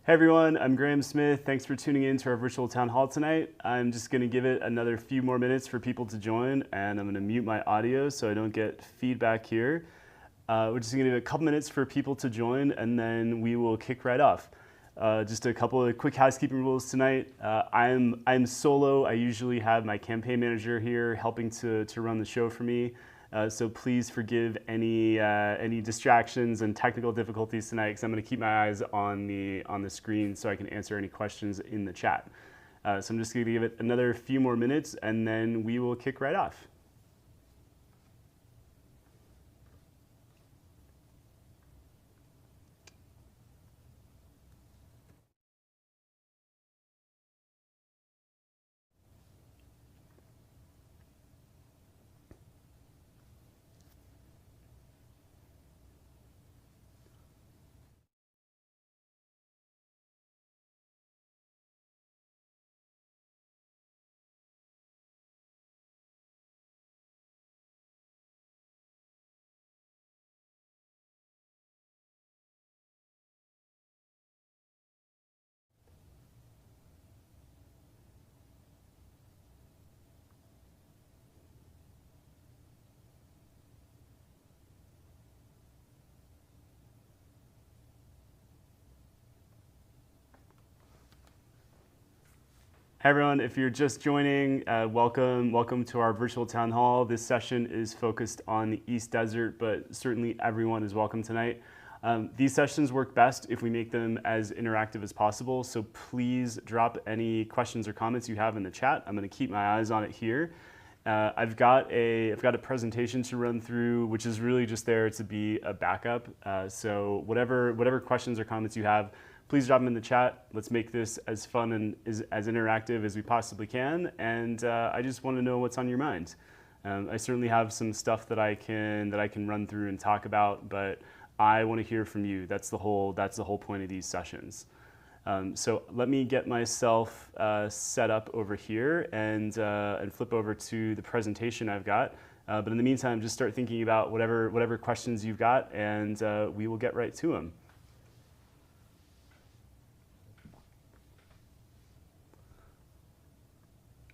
Hey everyone, I'm Graham Smith. Thanks for tuning in to our virtual town hall tonight. I'm just going to give it another few more minutes for people to join, and I'm going to mute my audio so I don't get feedback here. We're just going to give it a couple minutes for people to join, and then we will kick right off. Just a couple of quick housekeeping rules tonight. I'm solo. I usually have my campaign manager here helping to run the show for me. So please forgive any distractions and technical difficulties tonight, because I'm going to keep my eyes on the screen so I can answer any questions in the chat. So I'm just going to give it another few more minutes, and then we will kick right off. Hey everyone, if you're just joining, welcome to our virtual town hall. This session is focused on the East Desert, but certainly everyone is welcome tonight. These sessions work best if we make them as interactive as possible, so please drop any questions or comments you have in the chat. I'm going to keep my eyes on it here. I've got a presentation to run through, which is really just there to be a backup. So whatever questions or comments you have, please drop them in the chat. Let's make this as fun and as interactive as we possibly can. And I just want to know what's on your mind. I certainly have some stuff that I can run through and talk about, but I want to hear from you. That's the whole point of these sessions. So let me get myself set up over here and flip over to the presentation I've got. But in the meantime, just start thinking about whatever questions you've got, and we will get right to them.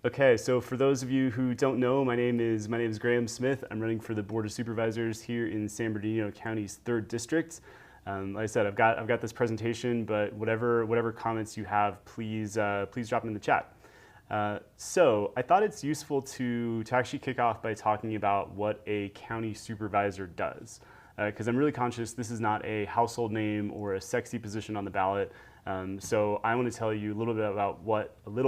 Okay, so for those of you who don't know, my name is Graham Smith. I'm running for the Board of Supervisors here in San Bernardino County's 3rd District. Like I said, I've got this presentation, but whatever comments you have, please drop them in the chat. So I thought it's useful to actually kick off by talking about what a county supervisor does, because I'm really conscious this is not a household name or a sexy position on the ballot. So I want to tell you a little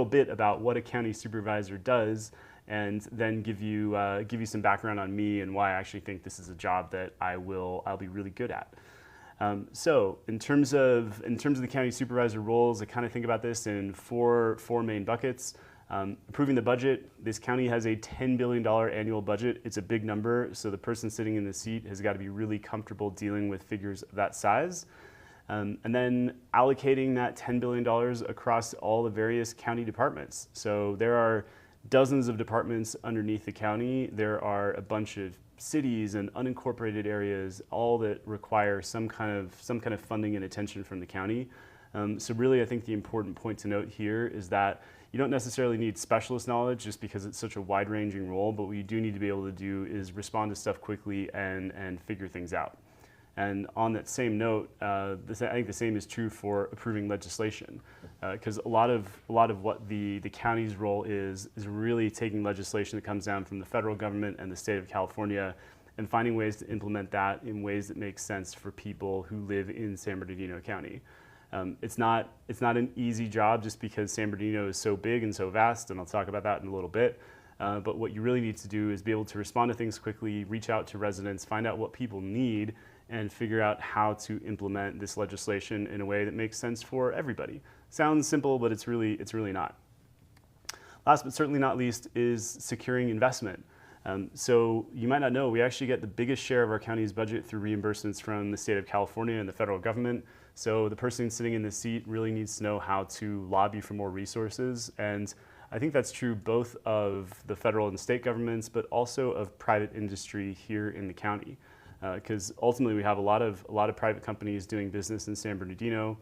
bit about what a county supervisor does, and then give you some background on me and why I actually think this is a job that I'll be really good at. So in terms of the county supervisor roles, I kind of think about this in four main buckets. Approving the budget. This county has a $10 billion annual budget. It's a big number, so the person sitting in the seat has got to be really comfortable dealing with figures of that size. And then allocating that $10 billion across all the various county departments. So there are dozens of departments underneath the county. There are a bunch of cities and unincorporated areas, all that require some kind of funding and attention from the county. So really, I think the important point to note here is that you don't necessarily need specialist knowledge just because it's such a wide-ranging role, but what you do need to be able to do is respond to stuff quickly and figure things out. And on that same note, I think the same is true for approving legislation, because a lot of what the county's role is really taking legislation that comes down from the federal government and the state of California and finding ways to implement that in ways that make sense for people who live in San Bernardino County. It's not an easy job just because San Bernardino is so big and so vast, and I'll talk about that in a little bit. But what you really need to do is be able to respond to things quickly, reach out to residents, find out what people need, and figure out how to implement this legislation in a way that makes sense for everybody. Sounds simple, but it's really not. Last but certainly not least is securing investment. So you might not know, we actually get the biggest share of our county's budget through reimbursements from the state of California and the federal government. So the person sitting in the seat really needs to know how to lobby for more resources. And I think that's true both of the federal and state governments, but also of private industry here in the county. Because ultimately we have a lot of private companies doing business in San Bernardino.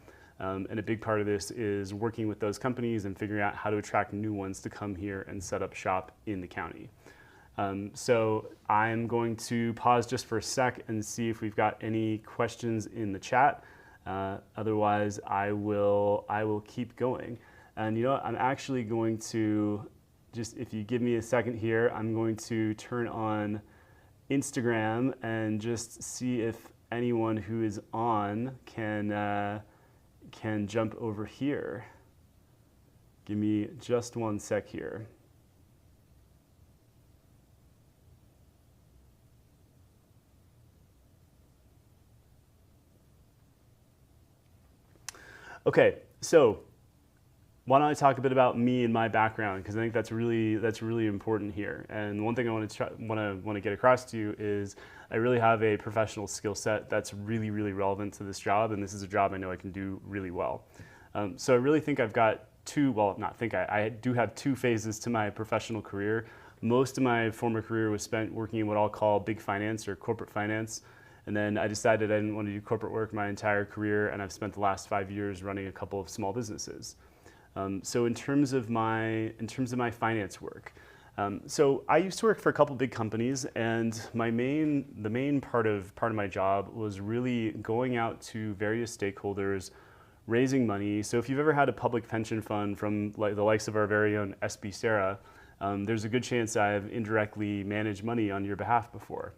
And a big part of this is working with those companies and figuring out how to attract new ones to come here and set up shop in the county. So I'm going to pause just for a sec and see if we've got any questions in the chat. Otherwise, I will keep going. And you know what? I'm actually going to just, if you give me a second here, I'm going to turn on Instagram and just see if anyone who is on can jump over here. Give me just one sec here. Okay, so why don't I talk a bit about me and my background, because I think that's really important here. And one thing I want to get across to you is I really have a professional skill set that's really relevant to this job, and this is a job I know I can do really well. So I really think I've got I do have two phases to my professional career. Most of my former career was spent working in what I'll call big finance or corporate finance. And then I decided I didn't want to do corporate work my entire career, and I've spent the last 5 years running a couple of small businesses. So in terms of my finance work, so I used to work for a couple big companies, and the main part of my job was really going out to various stakeholders, raising money. So if you've ever had a public pension fund from the likes of our very own SB Sarah, there's a good chance I've indirectly managed money on your behalf before.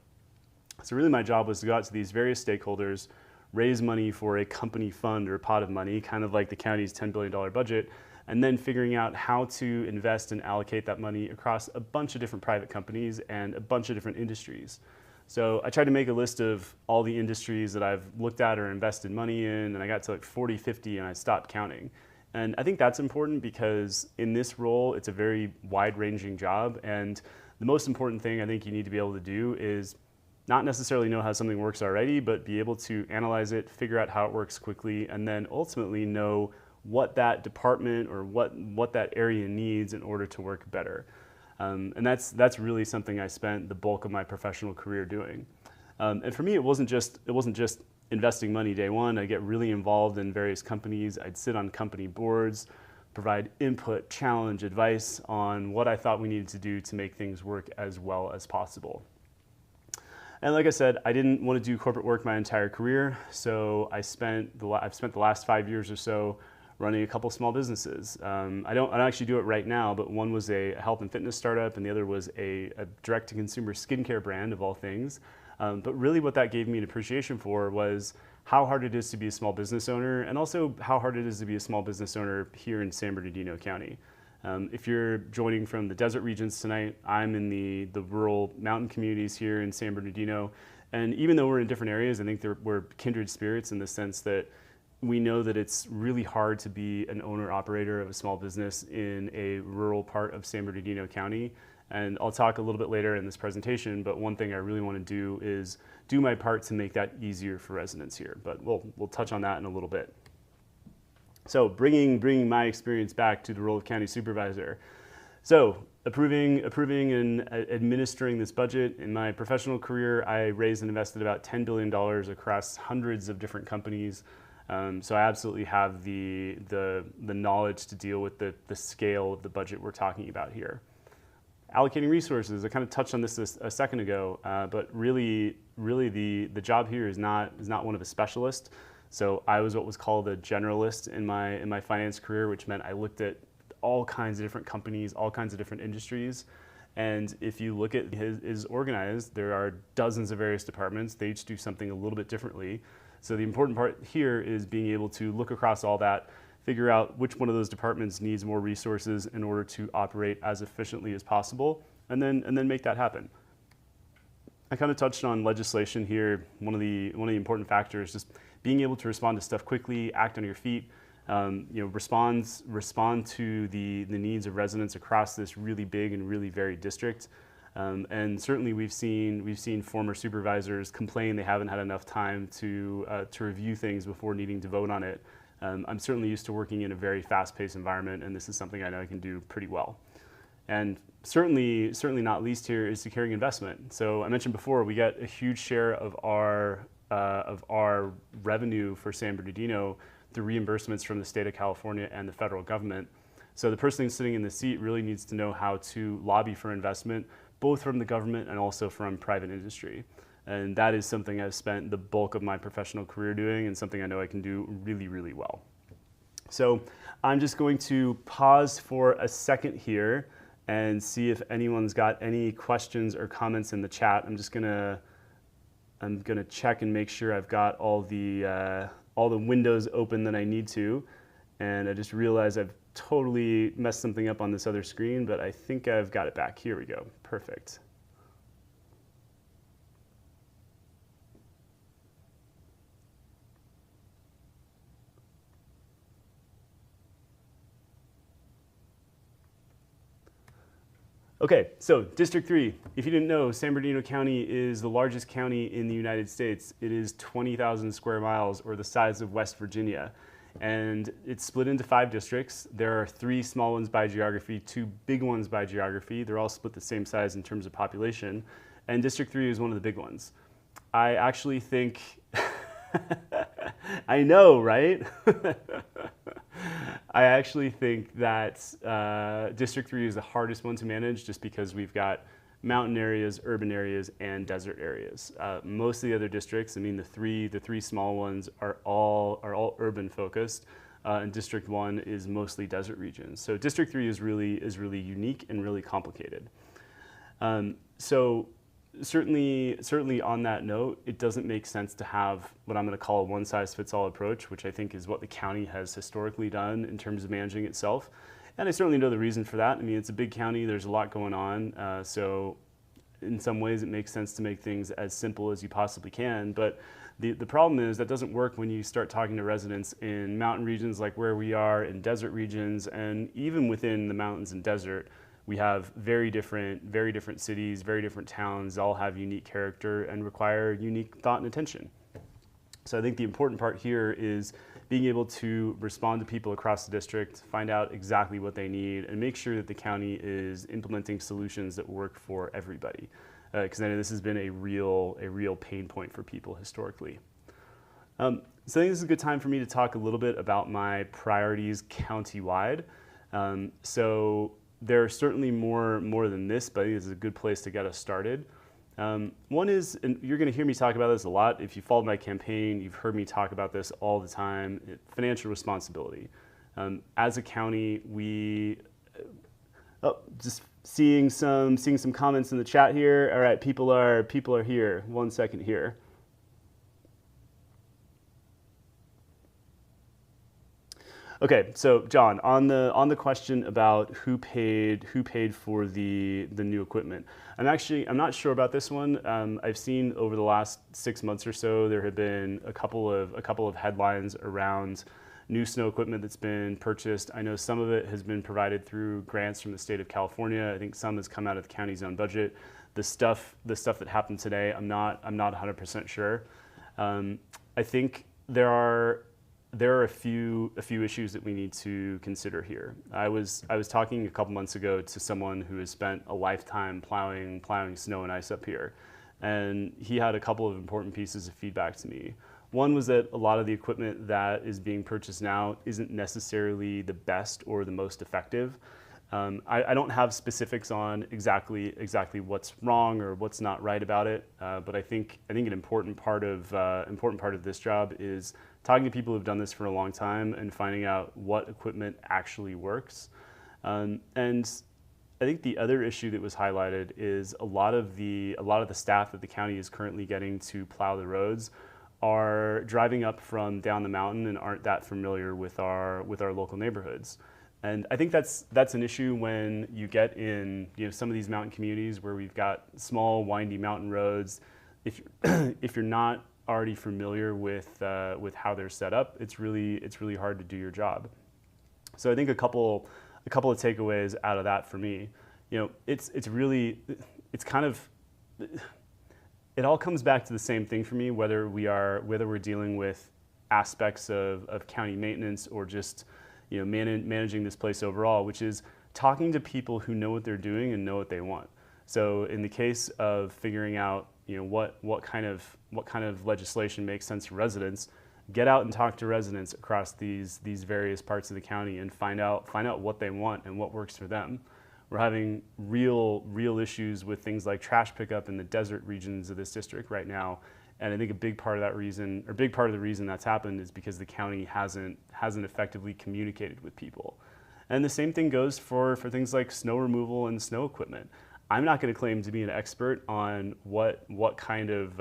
So really my job was to go out to these various stakeholders, raise money for a company fund or pot of money, kind of like the county's $10 billion budget, and then figuring out how to invest and allocate that money across a bunch of different private companies and a bunch of different industries. So I tried to make a list of all the industries that I've looked at or invested money in, and I got to like 40, 50, and I stopped counting. And I think that's important because in this role, it's a very wide-ranging job, and the most important thing I think you need to be able to do is not necessarily know how something works already, but be able to analyze it, figure out how it works quickly, and then ultimately know what that department or what that area needs in order to work better. And that's really something I spent the bulk of my professional career doing. And for me, it wasn't just investing money day one. I get really involved in various companies. I'd sit on company boards, provide input, challenge, advice on what I thought we needed to do to make things work as well as possible. And like I said, I didn't want to do corporate work my entire career, so I've spent the last 5 years or so running a couple small businesses. I don't actually do it right now, but one was a health and fitness startup, and the other was a direct-to-consumer skincare brand of all things. But really what that gave me an appreciation for was how hard it is to be a small business owner, and also how hard it is to be a small business owner here in San Bernardino County. If you're joining from the desert regions tonight, I'm in the rural mountain communities here in San Bernardino. And even though we're in different areas, I think we're kindred spirits in the sense that we know that it's really hard to be an owner-operator of a small business in a rural part of San Bernardino County. And I'll talk a little bit later in this presentation, but one thing I really want to do is do my part to make that easier for residents here. But we'll touch on that in a little bit. So bringing my experience back to the role of county supervisor. So approving and administering this budget. In my professional career, I raised and invested about $10 billion across hundreds of different companies. So I absolutely have the knowledge to deal with the scale of the budget we're talking about here. Allocating resources, I kind of touched on this a second ago, but really the job here is not one of a specialist. So I was what was called a generalist in my finance career, which meant I looked at all kinds of different companies, all kinds of different industries. And if you look at is organized, there are dozens of various departments. They each do something a little bit differently. So the important part here is being able to look across all that, figure out which one of those departments needs more resources in order to operate as efficiently as possible, and then make that happen. I kind of touched on legislation here. One of the important factors is just being able to respond to stuff quickly, act on your feet, respond to the needs of residents across this really big and really varied district. And certainly we've seen former supervisors complain they haven't had enough time to review things before needing to vote on it. I'm certainly used to working in a very fast-paced environment, and this is something I know I can do pretty well. And certainly not least here is securing investment. So I mentioned before, we get a huge share of our revenue for San Bernardino through reimbursements from the state of California and the federal government. So the person sitting in the seat really needs to know how to lobby for investment, both from the government and also from private industry. And that is something I've spent the bulk of my professional career doing, and something I know I can do really, really well. So I'm just going to pause for a second here and see if anyone's got any questions or comments in the chat. I'm gonna check and make sure I've got all the windows open that I need to. And I just realized I've totally messed something up on this other screen, but I think I've got it back. Here we go. Perfect. Okay, so District 3. If you didn't know, San Bernardino County is the largest county in the United States. It is 20,000 square miles, or the size of West Virginia. And it's split into 5 districts. There are 3 small ones by geography, 2 big ones by geography. They're all split the same size in terms of population. And District 3 is one of the big ones. I actually think, I know, right? I actually think that District 3 is the hardest one to manage, just because we've got mountain areas, urban areas, and desert areas. Most of the other districts, I mean, the three small ones are all urban focused, and District 1 is mostly desert regions. So District 3 is really unique and really complicated. So certainly on that note, it doesn't make sense to have what I'm going to call a one-size-fits-all approach, which I think is what the county has historically done in terms of managing itself. And I certainly know the reason for that. I mean, it's a big county, there's a lot going on, so in some ways it makes sense to make things as simple as you possibly can. But the problem is that doesn't work when you start talking to residents in mountain regions like where we are, in desert regions, and even within the mountains and desert. We have very different cities, very different towns, all have unique character and require unique thought and attention. So I think the important part here is being able to respond to people across the district, find out exactly what they need, and make sure that the county is implementing solutions that work for everybody. Because I know this has been a real pain point for people historically. So I think this is a good time for me to talk a little bit about my priorities countywide. So there are certainly more than this, but I think this is a good place to get us started. One is, and you're going to hear me talk about this a lot. If you followed my campaign, you've heard me talk about this all the time, financial responsibility. As a county, just seeing some comments in the chat here. All right, people are here. 1 second here. Okay, so John, on the question about who paid for the new equipment, I'm not sure about this one. I've seen over the last 6 months or so there have been a couple of headlines around new snow equipment that's been purchased. I know some of it has been provided through grants from the state of California. I think some has come out of the county's own budget. The stuff that happened today, I'm not 100% sure. I think there are a few issues that we need to consider here. I was talking a couple months ago to someone who has spent a lifetime plowing snow and ice up here, and he had a couple of important pieces of feedback to me. One was that a lot of the equipment that is being purchased now isn't necessarily the best or the most effective. I don't have specifics on exactly what's wrong or what's not right about it, but I think an important part of this job is talking to people who've done this for a long time and finding out what equipment actually works. And I think the other issue that was highlighted is a lot of the staff that the county is currently getting to plow the roads are driving up from down the mountain and aren't that familiar with our local neighborhoods. And I think that's an issue when you get in some of these mountain communities where we've got small, windy mountain roads. If you're not already familiar with how they're set up, it's really hard to do your job. So I think a couple of takeaways out of that for me, it all comes back to the same thing for me, whether we're dealing with aspects of county maintenance or just managing this place overall, which is talking to people who know what they're doing and know what they want. So in the case of figuring out what kind of legislation makes sense for residents, get out and talk to residents across these various parts of the county and find out what they want and what works for them. We're having real issues with things like trash pickup in the desert regions of this district right now. And I think a big part of the reason that's happened is because the county hasn't effectively communicated with people. And the same thing goes for things like snow removal and snow equipment. I'm not going to claim to be an expert on what kind of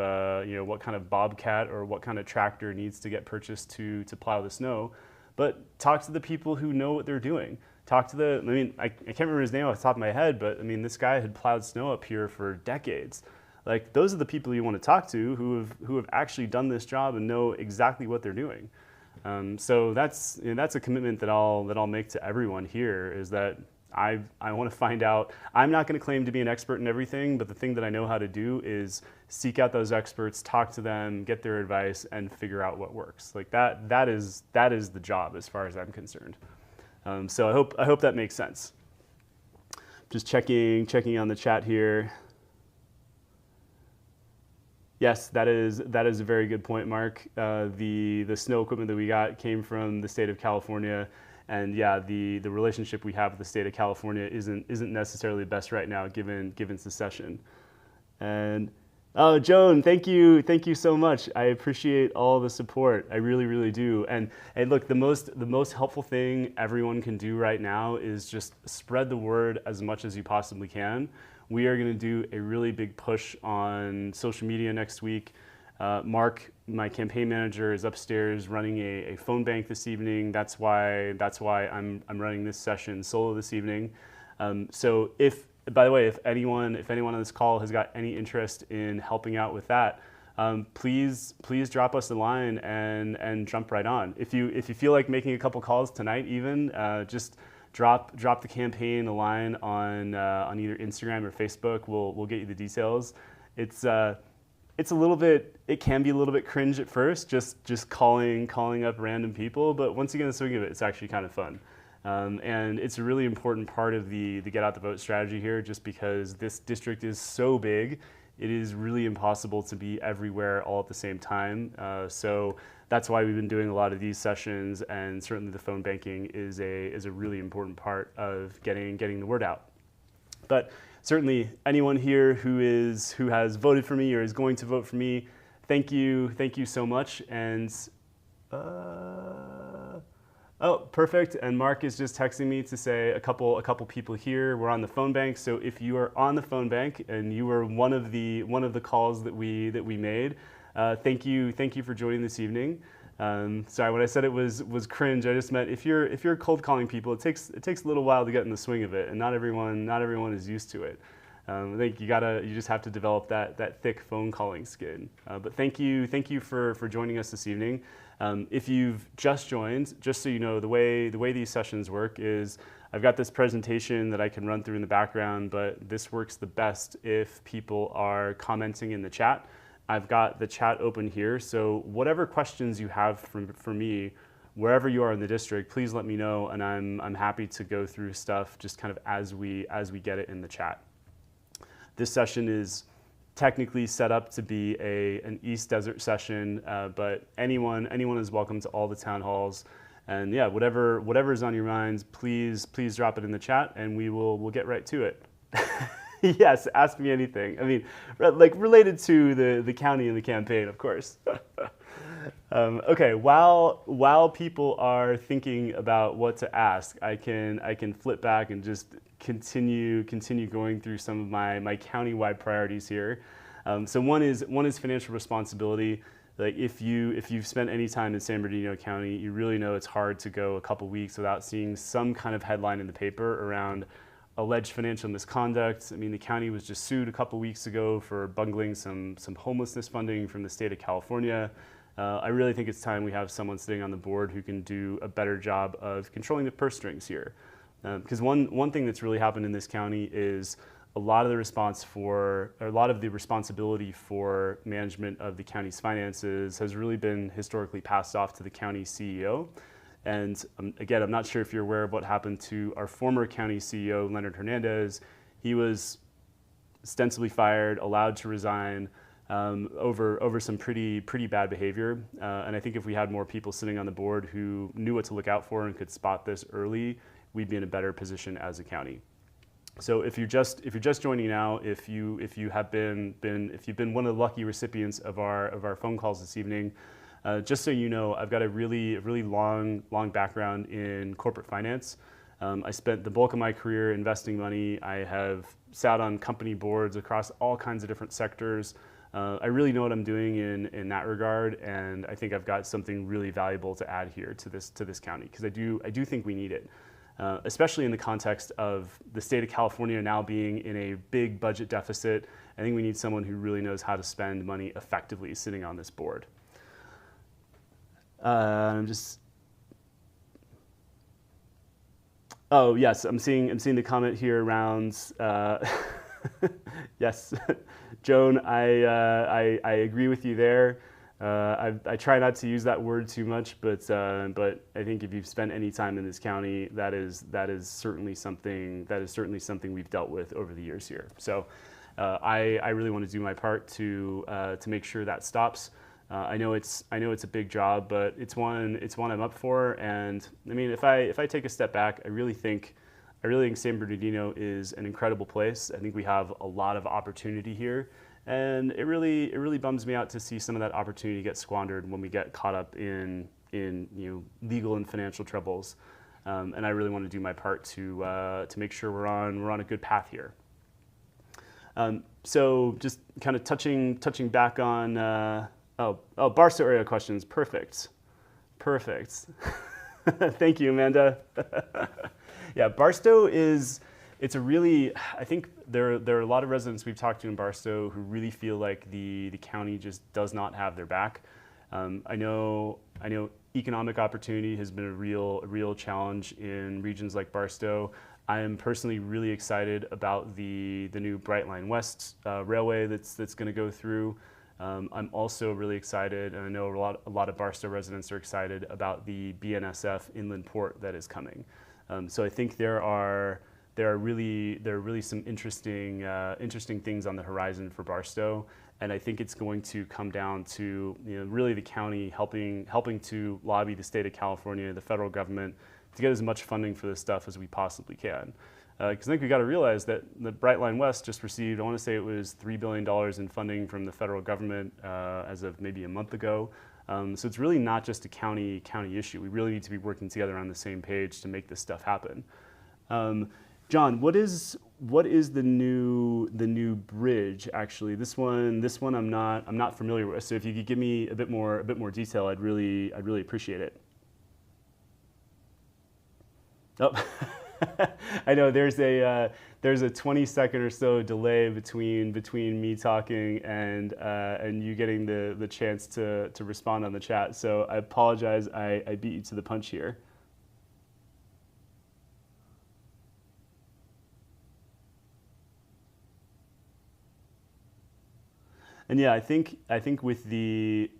bobcat or what kind of tractor needs to get purchased to plow the snow, but talk to the people who know what they're doing. I can't remember his name off the top of my head, but I mean, this guy had plowed snow up here for decades. Like, those are the people you want to talk to who have actually done this job and know exactly what they're doing. So that's a commitment that I'll make to everyone here, is that I want to find out. I'm not going to claim to be an expert in everything, but the thing that I know how to do is seek out those experts, talk to them, get their advice, and figure out what works. Like, that is the job as far as I'm concerned. So I hope that makes sense. Just checking on the chat here. Yes, that is a very good point, Mark. The snow equipment that we got came from the state of California, and yeah, the relationship we have with the state of California isn't necessarily best right now, given secession. And oh, Joan, thank you so much. I appreciate all the support. I really do. And look, the most helpful thing everyone can do right now is just spread the word as much as you possibly can. We are going to do a really big push on social media next week. Mark, my campaign manager, is upstairs running a phone bank this evening. That's why I'm running this session solo this evening. So by the way, if anyone on this call has got any interest in helping out with that, please drop us a line and jump right on. If you feel like making a couple calls tonight, even just drop the campaign a line on either Instagram or Facebook. We'll get you the details. It can be a little bit cringe at first, just calling up random people, but once you get in the swing of it, it's actually kind of fun. And it's a really important part of the get out the vote strategy here, just because this district is so big, it is really impossible to be everywhere all at the same time. So that's why we've been doing a lot of these sessions, and certainly the phone banking is a really important part of getting the word out. But certainly anyone here who has voted for me or is going to vote for me, thank you so much. And oh, perfect. And Mark is just texting me to say a couple people here were on the phone bank. So if you are on the phone bank and you were one of the calls that we made, thank you for joining this evening. Sorry, when I said it was cringe, I just meant if you're cold calling people, it takes a little while to get in the swing of it, and not everyone is used to it. I think you just have to develop that thick phone calling skin. But thank you for joining us this evening. If you've just joined, just so you know, the way these sessions work is I've got this presentation that I can run through in the background, but this works the best if people are commenting in the chat. I've got the chat open here, so whatever questions you have for me, wherever you are in the district, please let me know, and I'm happy to go through stuff just kind of as we get it in the chat. This session is technically set up to be an East Desert session, but anyone is welcome to all the town halls. And yeah, whatever is on your minds, please drop it in the chat, and we'll get right to it. Yes, ask me anything. I mean, like related to the county and the campaign, of course. Okay, while people are thinking about what to ask, I can flip back and just continue going through some of my county-wide priorities here. So one is financial responsibility. Like if you've spent any time in San Bernardino County, you really know it's hard to go a couple weeks without seeing some kind of headline in the paper around alleged financial misconduct. I mean, the county was just sued a couple weeks ago for bungling some homelessness funding from the state of California. I really think it's time we have someone sitting on the board who can do a better job of controlling the purse strings here. Because one thing that's really happened in this county is a lot of the responsibility for management of the county's finances has really been historically passed off to the county CEO. And again, I'm not sure if you're aware of what happened to our former county CEO, Leonard Hernandez. He was ostensibly fired, allowed to resign. over some pretty bad behavior. And I think if we had more people sitting on the board who knew what to look out for and could spot this early, we'd be in a better position as a county. So if you're just joining now, if you've been one of the lucky recipients of our phone calls this evening, just so you know, I've got a really long background in corporate finance. I spent the bulk of my career investing money. I have sat on company boards across all kinds of different sectors. I really know what I'm doing in that regard, and I think I've got something really valuable to add here to this county, because I do think we need it. Especially in the context of the state of California now being in a big budget deficit. I think we need someone who really knows how to spend money effectively sitting on this board. Oh yes, I'm seeing the comment here around. Yes, Joan, I agree with you there. I try not to use that word too much, but I think if you've spent any time in this county, that is certainly something we've dealt with over the years here. So I really want to do my part to make sure that stops. I know it's a big job, but it's one I'm up for. And I mean, if I take a step back, I really think San Bernardino is an incredible place. I think we have a lot of opportunity here. And it really bums me out to see some of that opportunity get squandered when we get caught up in legal and financial troubles. And I really want to do my part to make sure we're on a good path here. So just kind of touching back on Barstow area questions. Perfect. Thank you, Amanda. Yeah, Barstow it's a really, I think there are a lot of residents we've talked to in Barstow who really feel like the county just does not have their back. I know economic opportunity has been a real challenge in regions like Barstow. I am personally really excited about the new Brightline West railway that's going to go through. I'm also really excited, and I know a lot of Barstow residents are excited about the BNSF inland port that is coming. So I think there are really some interesting things on the horizon for Barstow, and I think it's going to come down to really the county helping to lobby the state of California, the federal government, to get as much funding for this stuff as we possibly can. Because I think we got to realize that the Brightline West just received, I want to say it was $3 billion in funding from the federal government as of maybe a month ago. So it's really not just a county issue. We really need to be working together on the same page to make this stuff happen. John, what is the new bridge actually? This one I'm not familiar with. So if you could give me a bit more detail, I'd really appreciate it. Oh, I know there's a 20-second or so delay between me talking and you getting the chance to respond on the chat. So I apologize. I beat you to the punch here. And yeah, I think with the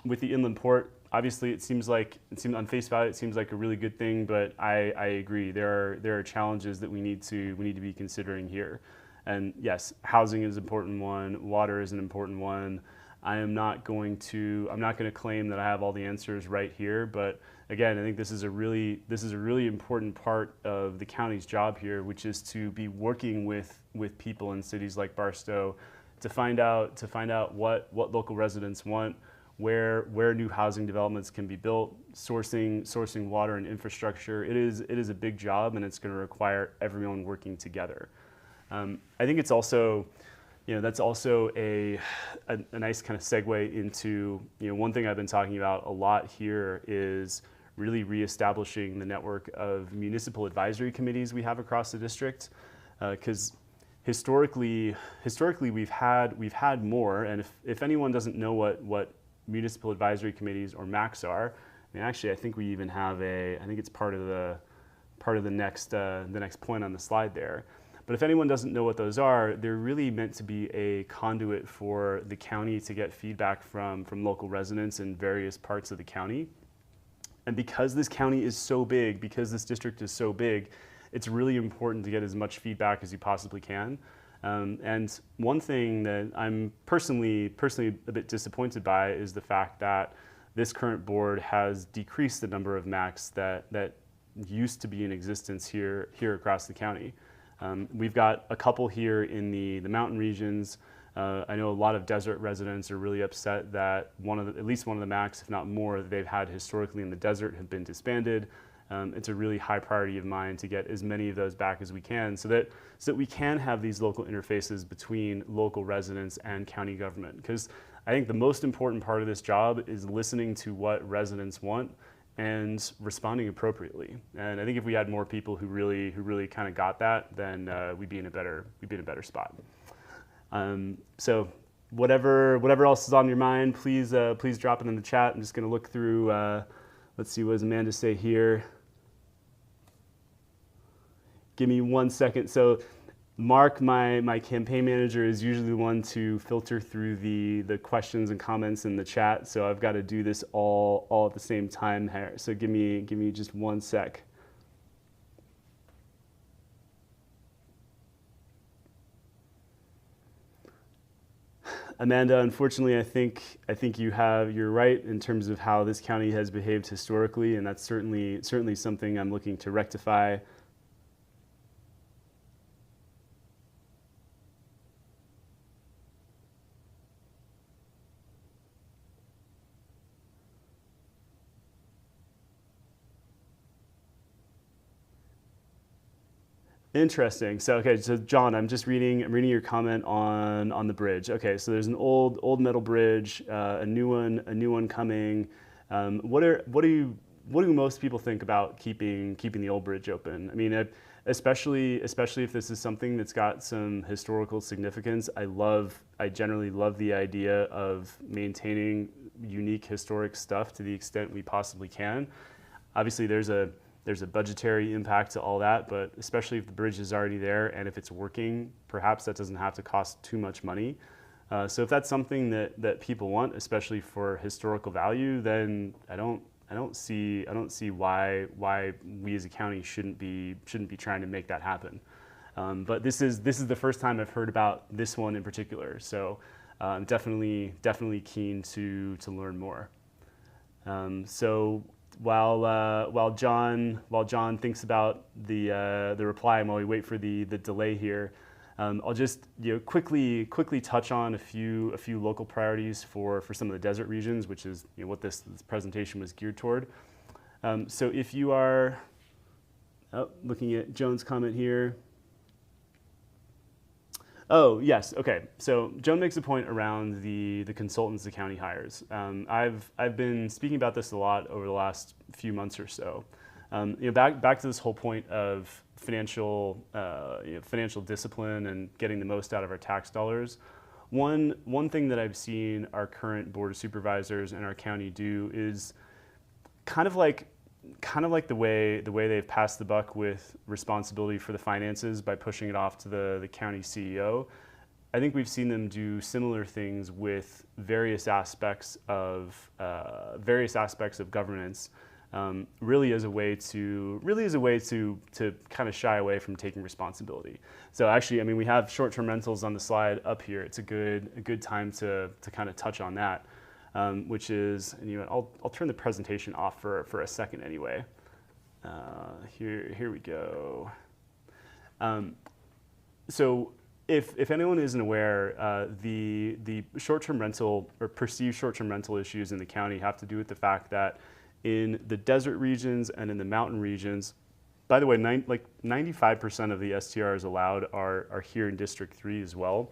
inland port, obviously it seems on face value it seems like a really good thing, but I agree there are challenges that we need to be considering here. And yes, housing is an important one, water is an important one. I'm not going to claim that I have all the answers right here, but again, I think this is a really important part of the county's job here, which is to be working with people in cities like Barstow to find out what local residents want, where new housing developments can be built, sourcing water and infrastructure. It is a big job, and it's going to require everyone working together. I think it's also, that's also a nice kind of segue into, one thing I've been talking about a lot here is really reestablishing the network of municipal advisory committees we have across the district, because historically we've had more, and if anyone doesn't know what municipal advisory committees or MACs are, I mean, actually I think we even have I think it's part of the next point on the slide there. But if anyone doesn't know what those are, they're really meant to be a conduit for the county to get feedback from local residents in various parts of the county. And because this county is so big, because this district is so big, it's really important to get as much feedback as you possibly can. And one thing that I'm personally a bit disappointed by is the fact that this current board has decreased the number of MACs that used to be in existence here across the county. We've got a couple here in the mountain regions. I know a lot of desert residents are really upset that at least one of the MACs, if not more, that they've had historically in the desert have been disbanded. It's a really high priority of mine to get as many of those back as we can so that we can have these local interfaces between local residents and county government. Because I think the most important part of this job is listening to what residents want and responding appropriately. And I think if we had more people who really kind of got that, then we'd be in a better spot. So whatever else is on your mind, please drop it in the chat. I'm just going to look through. Let's see, what does Amanda say here? Give me 1 second. So Mark, my campaign manager, is usually the one to filter through the questions and comments in the chat. So I've got to do this all at the same time here. So give me just 1 sec. Amanda, unfortunately, I think you're right in terms of how this county has behaved historically, and that's certainly something I'm looking to rectify. Interesting. So okay, so John, I'm reading your comment on the bridge. Okay, so there's an old metal bridge, a new one coming. What do most people think about keeping the old bridge open? I mean, especially if this is something that's got some historical significance. I generally love the idea of maintaining unique historic stuff to the extent we possibly can. Obviously, there's a budgetary impact to all that, but especially if the bridge is already there and if it's working, perhaps that doesn't have to cost too much money. So if that's something that people want, especially for historical value, then I don't see why we as a county shouldn't be trying to make that happen. But this is the first time I've heard about this one in particular. So I'm definitely keen to learn more. So while John thinks about the reply, and while we wait for the delay here, I'll just quickly touch on a few local priorities for some of the desert regions, which is what this presentation was geared toward. So if you are looking at Joan's comment here. Oh, yes, okay. So Joan makes a point around the consultants the county hires. I've been speaking about this a lot over the last few months or so. Back to this whole point of financial discipline and getting the most out of our tax dollars. One thing that I've seen our current board of supervisors and our county do is kind of like the way they've passed the buck with responsibility for the finances by pushing it off to the county CEO. I think we've seen them do similar things with various aspects of governance, really as a way to kind of shy away from taking responsibility. So actually, I mean, we have short-term rentals on the slide up here. It's a good time to kind of touch on that. Which is, and I'll turn the presentation off for a second anyway. Here we go. So if anyone isn't aware, the short-term rental or perceived short-term rental issues in the county have to do with the fact that in the desert regions and in the mountain regions, by the way, 95% of the STRs allowed are here in District 3 as well.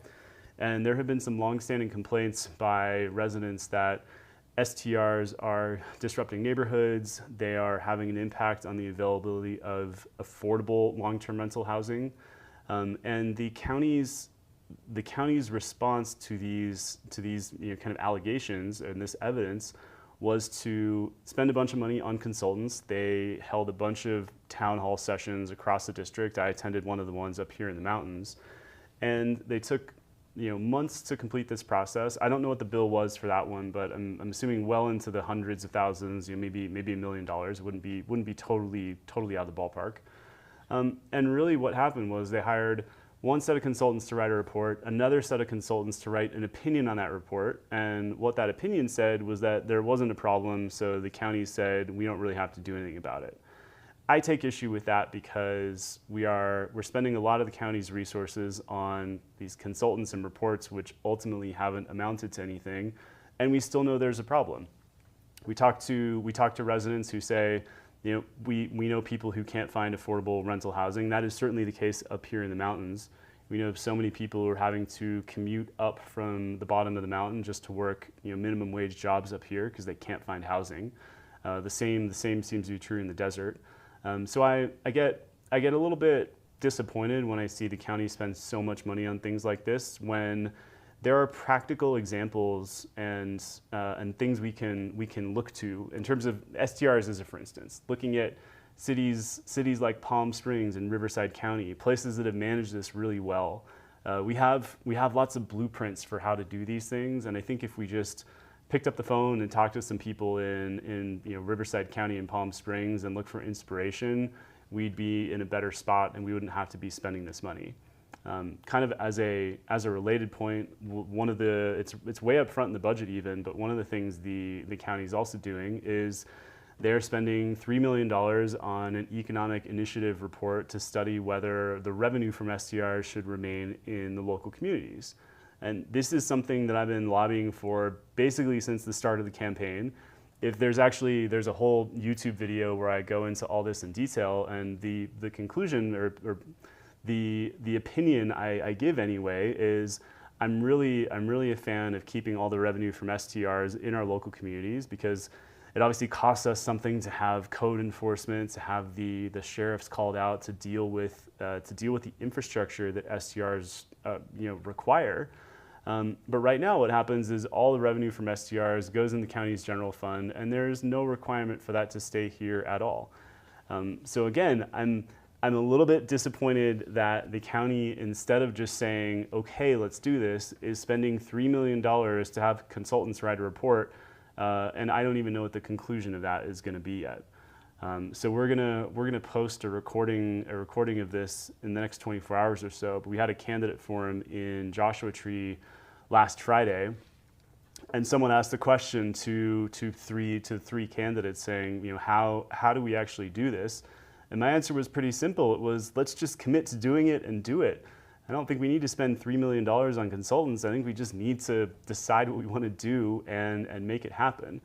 And there have been some longstanding complaints by residents that STRs are disrupting neighborhoods. They are having an impact on the availability of affordable long-term rental housing. And the county's response to these kind of allegations and this evidence was to spend a bunch of money on consultants. They held a bunch of town hall sessions across the district. I attended one of the ones up here in the mountains, and they took months to complete this process. I don't know what the bill was for that one, but I'm assuming well into the hundreds of thousands, maybe $1 million. Wouldn't be totally out of the ballpark. And really, what happened was they hired one set of consultants to write a report, another set of consultants to write an opinion on that report. And what that opinion said was that there wasn't a problem, so the county said we don't really have to do anything about it. I take issue with that because we're spending a lot of the county's resources on these consultants and reports which ultimately haven't amounted to anything, and we still know there's a problem. We talk to residents who say, you know, we know people who can't find affordable rental housing. That is certainly the case up here in the mountains. We know so many people who are having to commute up from the bottom of the mountain just to work, you know, minimum wage jobs up here because they can't find housing. The same seems to be true in the desert. So I get a little bit disappointed when I see the county spend so much money on things like this when there are practical examples and things we can look to in terms of STRs as a for instance, looking at cities like Palm Springs and Riverside County, places that have managed this really well. We have lots of blueprints for how to do these things, and I think if we just picked up the phone and talked to some people in you know, Riverside County and Palm Springs and looked for inspiration, we'd be in a better spot and we wouldn't have to be spending this money. Kind of as a related point, one of the it's way up front in the budget even, but one of the things the county is also doing is they're spending $3 million on an economic initiative report to study whether the revenue from STRs should remain in the local communities. And this is something that I've been lobbying for basically since the start of the campaign. If there's a whole YouTube video where I go into all this in detail, and the conclusion or the opinion I give anyway is I'm really a fan of keeping all the revenue from STRs in our local communities because it obviously costs us something to have code enforcement, to have the sheriffs called out to deal with the infrastructure that STRs you know, require. But right now what happens is all the revenue from STRs goes in the county's general fund, and there's no requirement for that to stay here at all. So again, I'm a little bit disappointed that the county, instead of just saying, okay, let's do this, is spending $3 million to have consultants write a report, and I don't even know what the conclusion of that is gonna be yet. So we're gonna post a recording of this in the next 24 hours or so, but we had a candidate forum in Joshua Tree last Friday, and someone asked the question to three candidates saying, you know, how do we actually do this? And my answer was pretty simple. It was, let's just commit to doing it and do it. I don't think we need to spend $3 million on consultants. I think we just need to decide what we want to do and make it happen.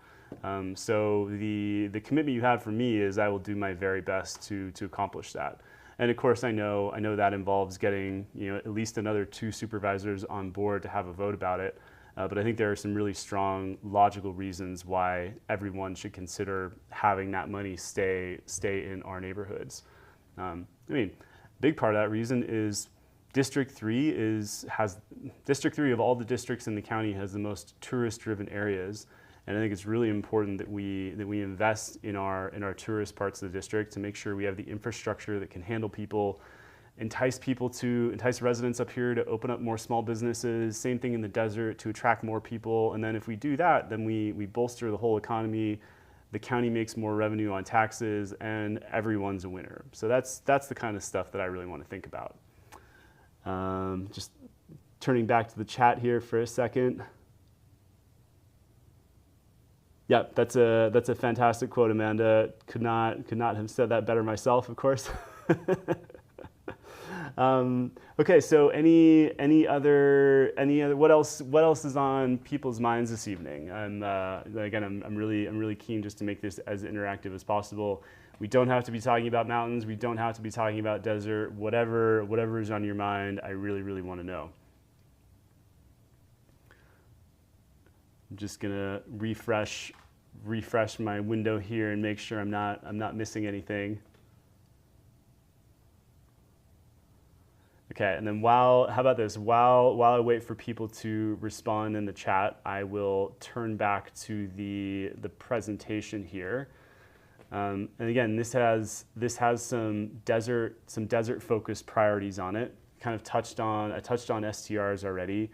So the commitment you have from me is I will do my very best to accomplish that. And of course, I know that involves getting, you know, at least another 2 supervisors on board to have a vote about it. But I think there are some really strong logical reasons why everyone should consider having that money stay in our neighborhoods. I mean, big part of that reason is District 3 of all the districts in the county has the most tourist-driven areas, and I think it's really important that we invest in our tourist parts of the district to make sure we have the infrastructure that can handle people, entice residents up here to open up more small businesses. Same thing in the desert to attract more people, and then if we do that, then we bolster the whole economy. The county makes more revenue on taxes, and everyone's a winner. So that's the kind of stuff that I really want to think about. Just turning back to the chat here for a second. Yeah, that's a fantastic quote, Amanda. Could not have said that better myself, of course. Okay, so any other what else is on people's minds this evening? Again, I'm really keen just to make this as interactive as possible. We don't have to be talking about mountains. We don't have to be talking about desert. Whatever is on your mind, I really want to know. I'm just gonna refresh my window here and make sure I'm not missing anything. Okay, and then how about this? While I wait for people to respond in the chat, I will turn back to the presentation here. And again, this has some desert focused priorities on it. I touched on STRs already.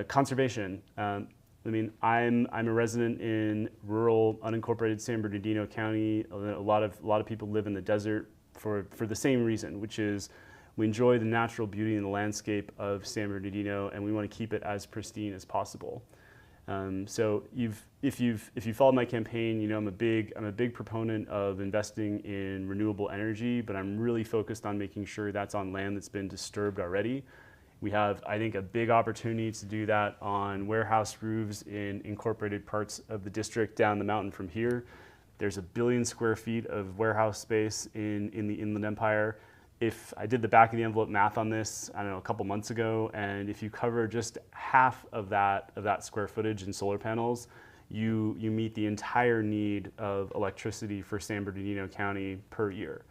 Conservation. I mean, I'm a resident in rural unincorporated San Bernardino County. A lot of people live in the desert for the same reason, which is We enjoy the natural beauty and the landscape of San Bernardino, and we want to keep it as pristine as possible. So if you followed my campaign, you know I'm a big proponent of investing in renewable energy, but I'm really focused on making sure that's on land that's been disturbed already. We have, I think, a big opportunity to do that on warehouse roofs in incorporated parts of the district down the mountain from here. There's 1 billion square feet of warehouse space in the Inland Empire. If I did the back of the envelope math on this, I don't know, a couple months ago, and if you cover just half of that square footage in solar panels, you meet the entire need of electricity for San Bernardino County per year.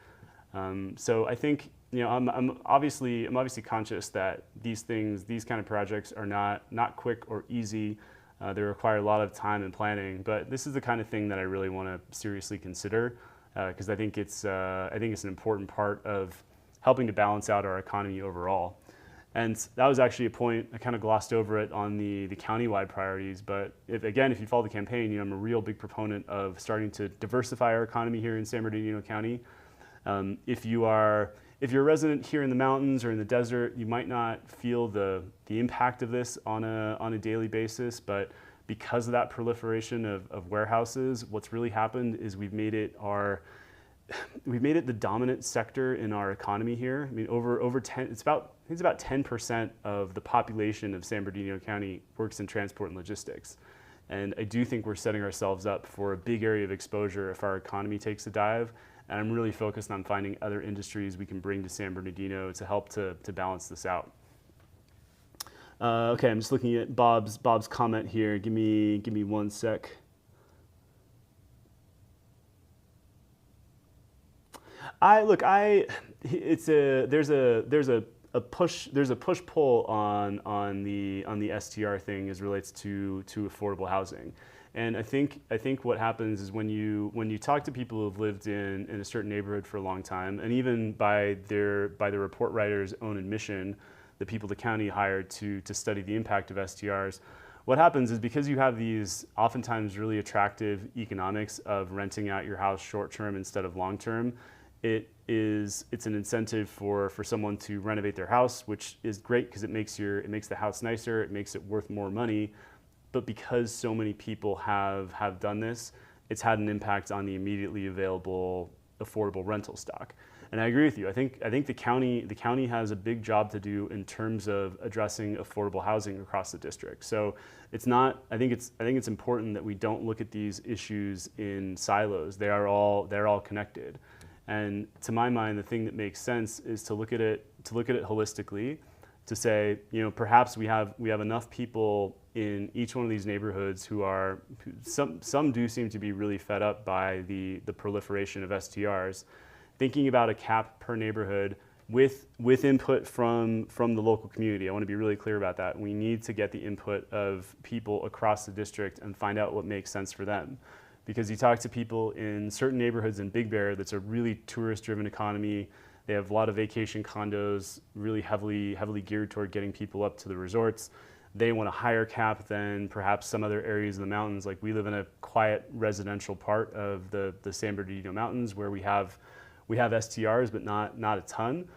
So I think, you know, I'm obviously conscious that these kind of projects are not quick or easy. They require a lot of time and planning, but this is the kind of thing that I really want to seriously consider because I think it's an important part of helping to balance out our economy overall. And that was actually a point, I kind of glossed over it on the county-wide priorities, but if you follow the campaign, you know, I'm a real big proponent of starting to diversify our economy here in San Bernardino County. If you're a resident here in the mountains or in the desert, you might not feel the impact of this on a daily basis, but because of that proliferation of warehouses, what's really happened is we've made it the dominant sector in our economy here. I mean, it's about 10% of the population of San Bernardino County works in transport and logistics. And I do think we're setting ourselves up for a big area of exposure if our economy takes a dive. And I'm really focused on finding other industries we can bring to San Bernardino to help to balance this out. Okay, I'm just looking at Bob's comment here. Give me 1 sec. There's a push pull on the STR thing as relates to affordable housing. And I think what happens is when you talk to people who've lived in a certain neighborhood for a long time, and even by the report writer's own admission, the people the county hired to study the impact of STRs, what happens is because you have these oftentimes really attractive economics of renting out your house short term instead of long term, it's an incentive for someone to renovate their house, which is great because it makes the house nicer, it makes it worth more money. But because so many people have done this, it's had an impact on the immediately available affordable rental stock. And I agree with you. I think the county has a big job to do in terms of addressing affordable housing across the district. So I think it's important that we don't look at these issues in silos. They're all connected. And to my mind, the thing that makes sense is to look at it holistically, to say, you know, perhaps we have enough people in each one of these neighborhoods who some do seem to be really fed up by the proliferation of STRs. Thinking about a cap per neighborhood with input from the local community. I want to be really clear about that. We need to get the input of people across the district and find out what makes sense for them. Because you talk to people in certain neighborhoods in Big Bear that's a really tourist-driven economy. They have a lot of vacation condos, really heavily geared toward getting people up to the resorts. They want a higher cap than perhaps some other areas of the mountains. Like we live in a quiet residential part of the San Bernardino Mountains where we have STRs, but not a ton.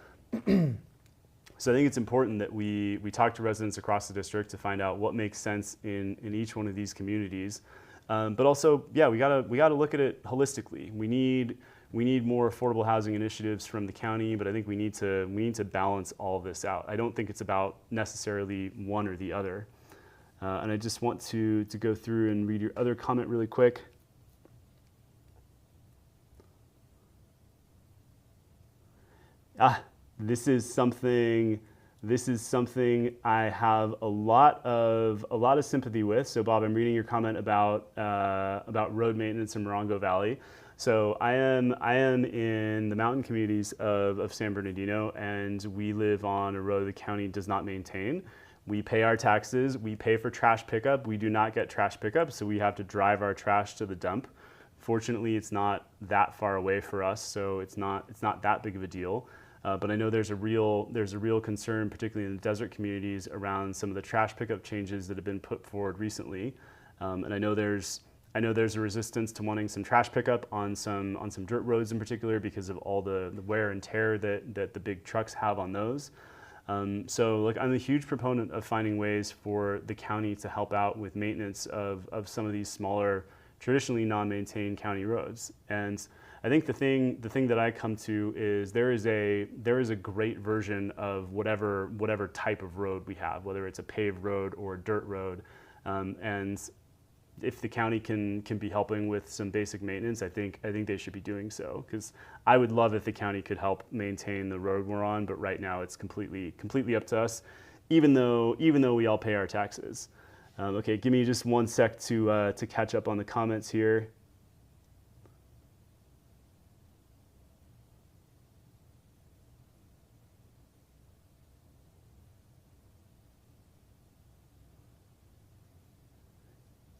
So I think it's important that we talk to residents across the district to find out what makes sense in each one of these communities. But also, yeah, we gotta look at it holistically. We need more affordable housing initiatives from the county, but I think we need to balance all of this out. I don't think it's about necessarily one or the other. And I just want to go through and read your other comment really quick. This is something I have a lot of sympathy with. So Bob, I'm reading your comment about road maintenance in Morongo Valley. So I am in the mountain communities of San Bernardino, and we live on a road the county does not maintain. We pay our taxes, we pay for trash pickup. We do not get trash pickup, so we have to drive our trash to the dump. Fortunately, it's not that far away for us, so it's not that big of a deal. But I know there's a real concern, particularly in the desert communities, around some of the trash pickup changes that have been put forward recently. And I know I know there's a resistance to wanting some trash pickup on some dirt roads in particular because of all the wear and tear that the big trucks have on those. So like I'm a huge proponent of finding ways for the county to help out with maintenance of some of these smaller, traditionally non-maintained county roads. And I think the thing that I come to is there is a great version of whatever type of road we have, whether it's a paved road or a dirt road. And if the county can be helping with some basic maintenance, I think they should be doing so, because I would love if the county could help maintain the road we're on, but right now it's completely up to us, even though we all pay our taxes. Okay, give me just 1 sec to catch up on the comments here.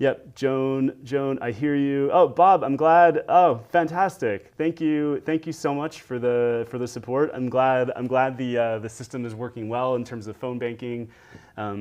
Yep, Joan, I hear you. Oh, Bob, I'm glad. Oh, fantastic! Thank you so much for the support. I'm glad the system is working well in terms of phone banking.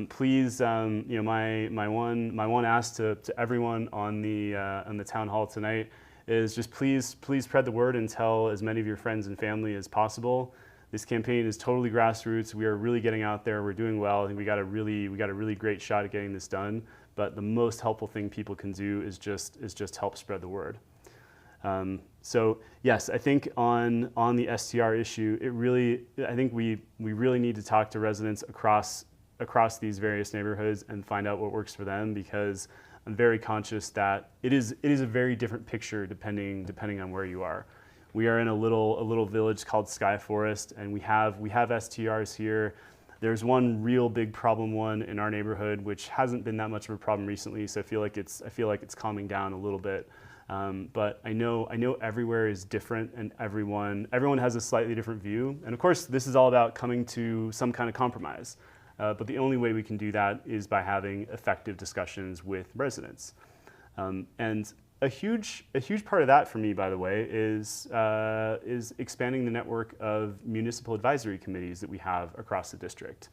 Please, my one ask to everyone on the town hall tonight is just please spread the word and tell as many of your friends and family as possible. This campaign is totally grassroots. We are really getting out there. We're doing well. I think we got a really great shot at getting this done. But the most helpful thing people can do is just help spread the word. So yes, I think on the STR issue, I think we really need to talk to residents across these various neighborhoods and find out what works for them, because I'm very conscious that it is a very different picture depending on where you are. We are in a little village called Sky Forest, and we have STRs here. There's one real big problem one in our neighborhood, which hasn't been that much of a problem recently. So I feel like it's calming down a little bit. But I know everywhere is different, and everyone has a slightly different view. And of course, this is all about coming to some kind of compromise. But the only way we can do that is by having effective discussions with residents. And a huge part of that for me, by the way, is expanding the network of municipal advisory committees that we have across the district.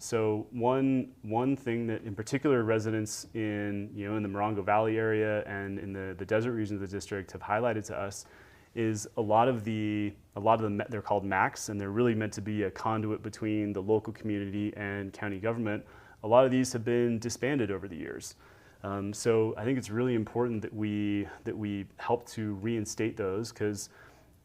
So one thing that in particular residents in the Morongo Valley area and in the desert regions of the district have highlighted to us is a lot of them, they're called MACs, and they're really meant to be a conduit between the local community and county government. A lot of these have been disbanded over the years. So I think it's really important that we help to reinstate those, because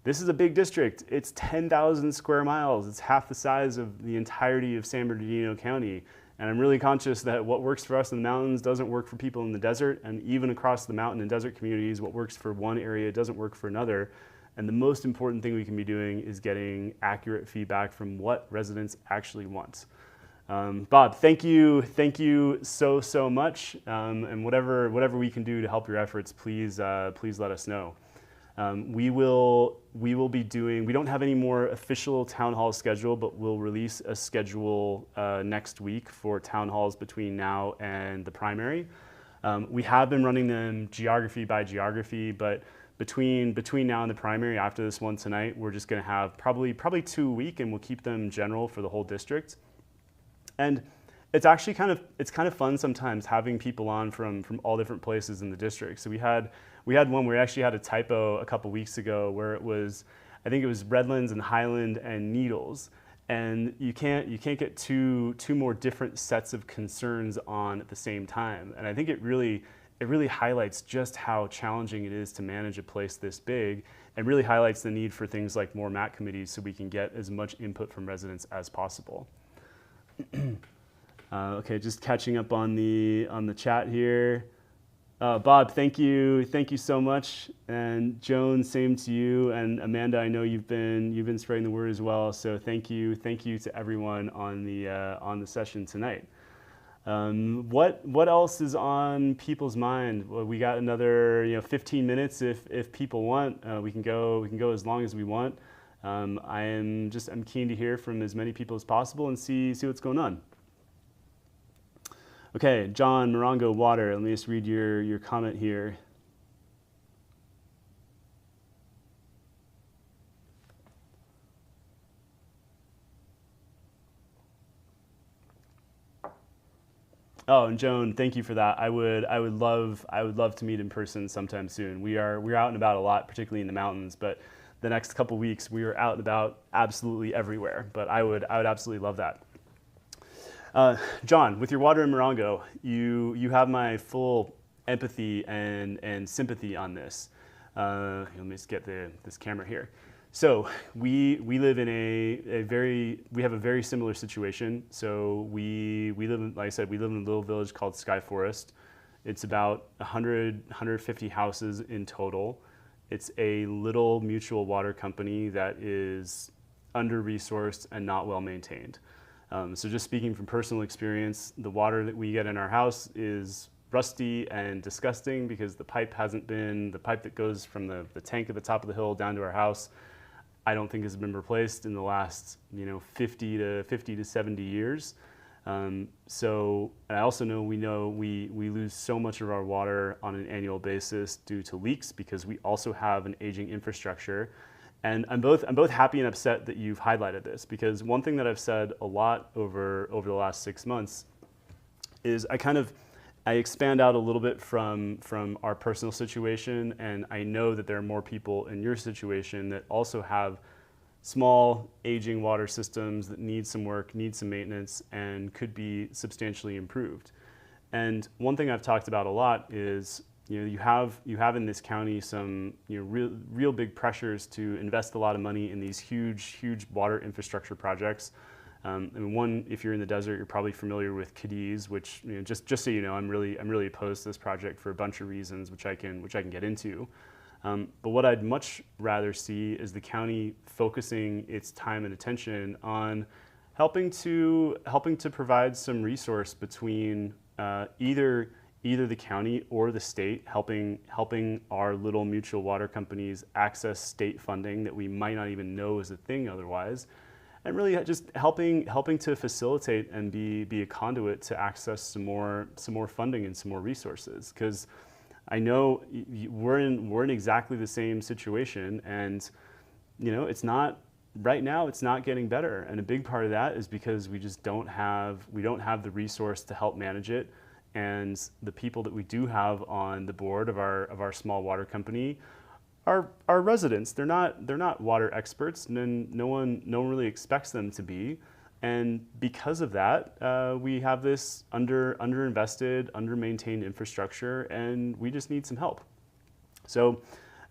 this is a big district. It's 10,000 square miles. It's half the size of the entirety of San Bernardino County. And I'm really conscious that what works for us in the mountains doesn't work for people in the desert. And even across the mountain and desert communities, what works for one area doesn't work for another. And the most important thing we can be doing is getting accurate feedback from what residents actually want. Bob, thank you so much, and whatever we can do to help your efforts, please let us know. We will be doing. We don't have any more official town hall schedule, but we'll release a schedule next week for town halls between now and the primary. We have been running them geography by geography, but between now and the primary, after this one tonight, we're just going to have probably 2 a week, and we'll keep them general for the whole district. And it's actually kind of fun sometimes having people on from all different places in the district. So we had one where we actually had a typo a couple weeks ago where I think it was Redlands and Highland and Needles, and you can't get two more different sets of concerns on at the same time. And I think it really highlights just how challenging it is to manage a place this big, and really highlights the need for things like more MAC committees so we can get as much input from residents as possible. Okay, just catching up on the chat here. Bob, thank you so much, and Joan, same to you, and Amanda, I know you've been spreading the word as well. So thank you to everyone on the session tonight. What else is on people's mind? Well, we got another 15 minutes if people want. We can go as long as we want. I'm keen to hear from as many people as possible and see what's going on. Okay, John Morongo Water, let me just read your comment here. Oh, and Joan, thank you for that. I would love to meet in person sometime soon. We're out and about a lot, particularly in the mountains, but the next couple weeks we are out and about absolutely everywhere. But I would absolutely love that. John, with your water in Morongo, you have my full empathy and sympathy on this. Let me just get this camera here. So we live in we have a very similar situation. So we live in, like I said, we live in a little village called Sky Forest. It's about 150 houses in total. It's a little mutual water company that is under-resourced and not well maintained. So just speaking from personal experience, the water that we get in our house is rusty and disgusting because the pipe that goes from the tank at the top of the hill down to our house, I don't think has been replaced in the last 50 to 70 years. So and I also know we lose so much of our water on an annual basis due to leaks because we also have an aging infrastructure. And I'm both happy and upset that you've highlighted this, because one thing that I've said a lot over the last 6 months is I expand out a little bit from our personal situation, and I know that there are more people in your situation that also have small aging water systems that need some work, need some maintenance, and could be substantially improved. And one thing I've talked about a lot is you have in this county some real big pressures to invest a lot of money in these huge water infrastructure projects. One, if you're in the desert, you're probably familiar with Cadiz, which just so you know, I'm really opposed to this project for a bunch of reasons, which I can get into. But what I'd much rather see is the county focusing its time and attention on helping to provide some resource between either the county or the state, helping our little mutual water companies access state funding that we might not even know is a thing otherwise, and really just helping to facilitate and be a conduit to access some more funding and some more resources. Because I know we're in exactly the same situation, and it's not right now. It's not getting better, and a big part of that is because we just don't have the resource to help manage it. And the people that we do have on the board of our small water company are residents. They're not water experts, and no one really expects them to be. And because of that, we have this underinvested, under-maintained infrastructure, and we just need some help. So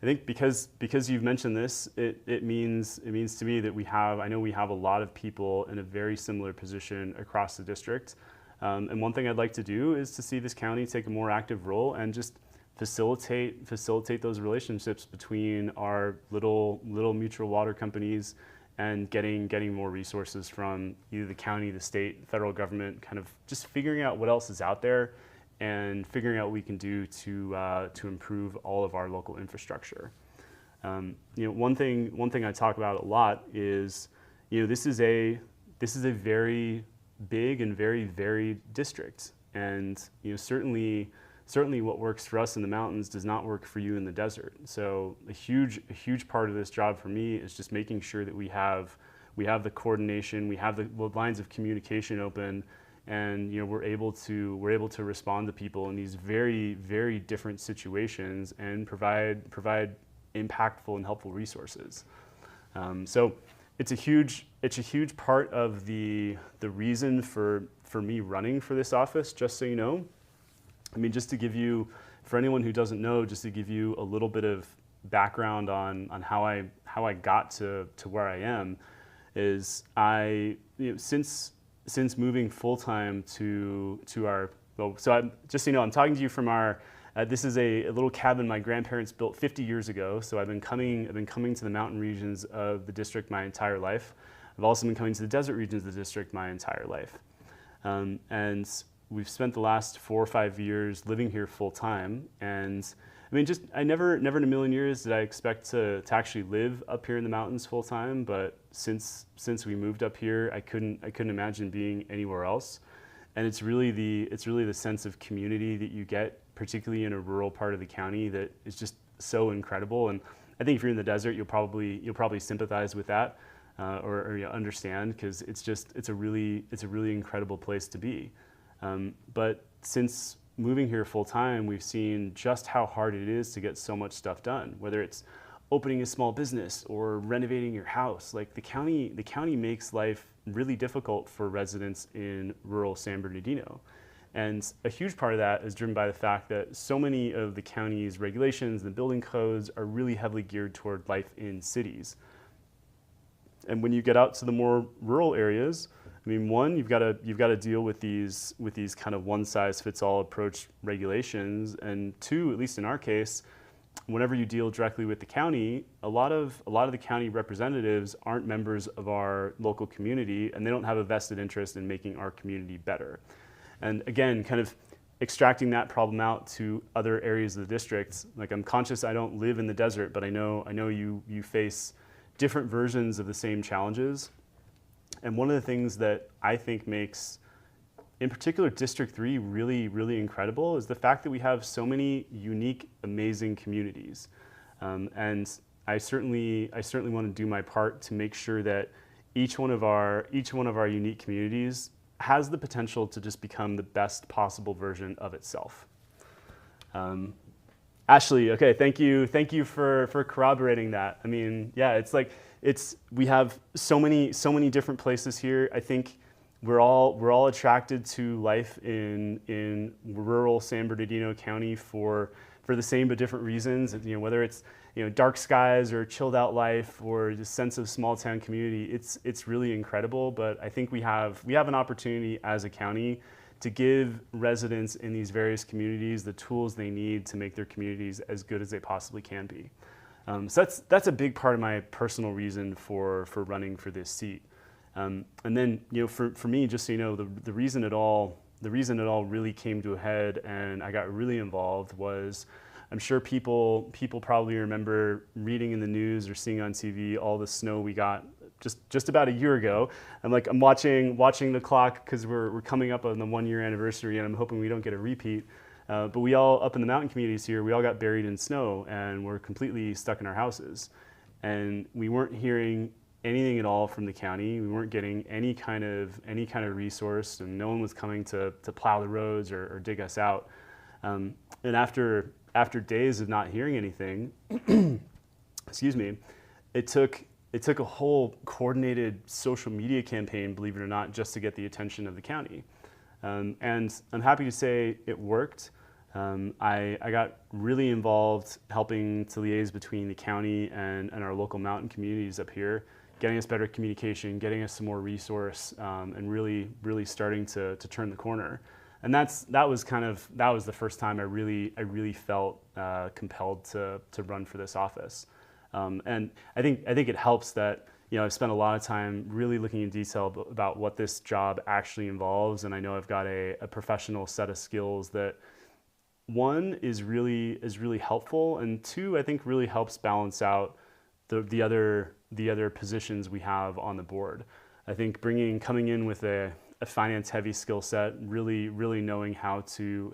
I think because you've mentioned this, it means to me that I know we have a lot of people in a very similar position across the district. And one thing I'd like to do is to see this county take a more active role and just facilitate those relationships between our little mutual water companies and getting more resources from either the county, the state, federal government, kind of just figuring out what else is out there and figuring out what we can do to improve all of our local infrastructure. One thing I talk about a lot is this is a very big and very varied district, and certainly what works for us in the mountains does not work for you in the desert. So a huge part of this job for me is just making sure that we have the coordination, we have the lines of communication open, and we're able to respond to people in these very, very different situations and provide impactful and helpful resources. So it's a huge part of the reason for me running for this office, just so you know. I mean, just to give you, for anyone who doesn't know, just to give you a little bit of background on how I got to where I am, is since moving full time to our, I'm talking to you from our. This is a little cabin my grandparents built 50 years ago. So I've been coming to the mountain regions of the district my entire life. I've also been coming to the desert regions of the district my entire life, and we've spent the last 4 or 5 years living here full time. And I mean, I never in a million years did I expect to actually live up here in the mountains full time. But since we moved up here, I couldn't imagine being anywhere else. And it's really the sense of community that you get, particularly in a rural part of the county, that is just so incredible. And I think if you're in the desert, you'll probably sympathize with that, or you understand, because it's a really incredible place to be. But since moving here full time, we've seen just how hard it is to get so much stuff done, whether it's opening a small business or renovating your house. Like the county makes life really difficult for residents in rural San Bernardino. And a huge part of that is driven by the fact that so many of the county's regulations and building codes are really heavily geared toward life in cities. And when you get out to the more rural areas, I mean, one, you've got to deal with these kind of one-size-fits-all approach regulations, and two, at least in our case, whenever you deal directly with the county, a lot of the county representatives aren't members of our local community, and they don't have a vested interest in making our community better. And again, kind of extracting that problem out to other areas of the district. Like, I'm conscious I don't live in the desert, but I know you face different versions of the same challenges. And one of the things that I think makes, in particular, District 3 really, really incredible is the fact that we have so many unique, amazing communities. And I certainly want to do my part to make sure that each one of our unique communities has the potential to just become the best possible version of itself. Ashley, okay, thank you for corroborating that. I mean, yeah, we have so many different places here. I think we're all attracted to life in rural San Bernardino County for the same but different reasons. You know, whether it's dark skies or chilled out life or just sense of small town community, it's really incredible. But I think we have an opportunity as a county to give residents in these various communities the tools they need to make their communities as good as they possibly can be. So that's a big part of my personal reason for running for this seat. And then for me, just so you know, the reason it all really came to a head and I got really involved was, I'm sure people probably remember reading in the news or seeing on TV all the snow we got just about a year ago. I'm watching the clock because we're coming up on the 1-year anniversary, and I'm hoping we don't get a repeat. But we all, up in the mountain communities here, we all got buried in snow and we're completely stuck in our houses. And we weren't hearing anything at all from the county. We weren't getting any kind of resource, and no one was coming to plow the roads or dig us out. And after days of not hearing anything, excuse me, it took a whole coordinated social media campaign, believe it or not, just to get the attention of the county. And I'm happy to say it worked. I got really involved helping to liaise between the county and our local mountain communities up here, getting us better communication, getting us some more resource, and really starting to turn the corner. And that was the first time I really felt compelled to run for this office. And I think it helps that I've spent a lot of time really looking in detail about what this job actually involves, and I know I've got a professional set of skills that, one, is really helpful, and two, I think really helps balance out the other positions we have on the board. I think coming in with a finance heavy skill set, really knowing how to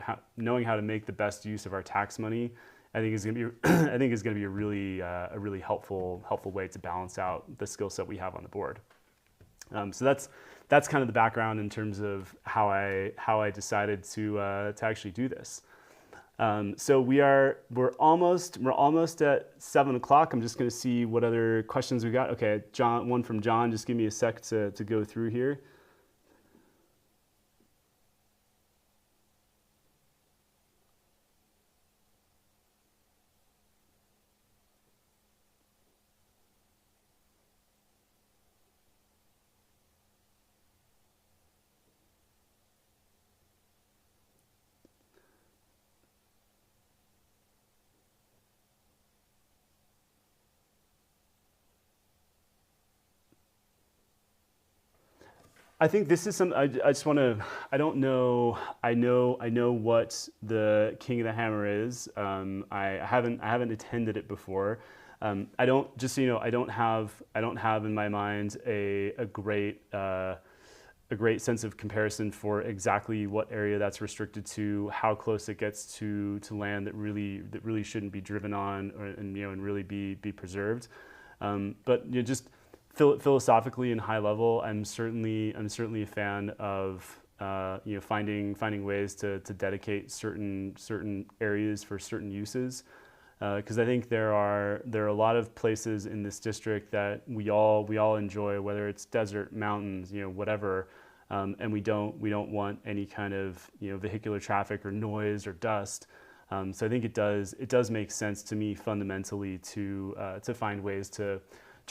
make the best use of our tax money, I think is going to be a really helpful way to balance out the skill set we have on the board. So that's kind of the background in terms of how I decided to actually do this. So we're almost at 7 o'clock. I'm just going to see what other questions we got. Okay, John, one from John. Just give me a sec to go through here. I think this is some. I just want to. I don't know. I know what the King of the Hammer is. I haven't attended it before. I don't. Just so you know, I don't have in my mind a great sense of comparison for exactly what area that's restricted to, how close it gets to land that really shouldn't be driven on, and really be preserved. But just philosophically and high level, I'm certainly a fan of finding ways to dedicate certain areas for certain uses. Because I think there are a lot of places in this district that we all enjoy, whether it's desert, mountains, whatever, and we don't want any kind of vehicular traffic or noise or dust. So I think it does make sense to me fundamentally to find ways to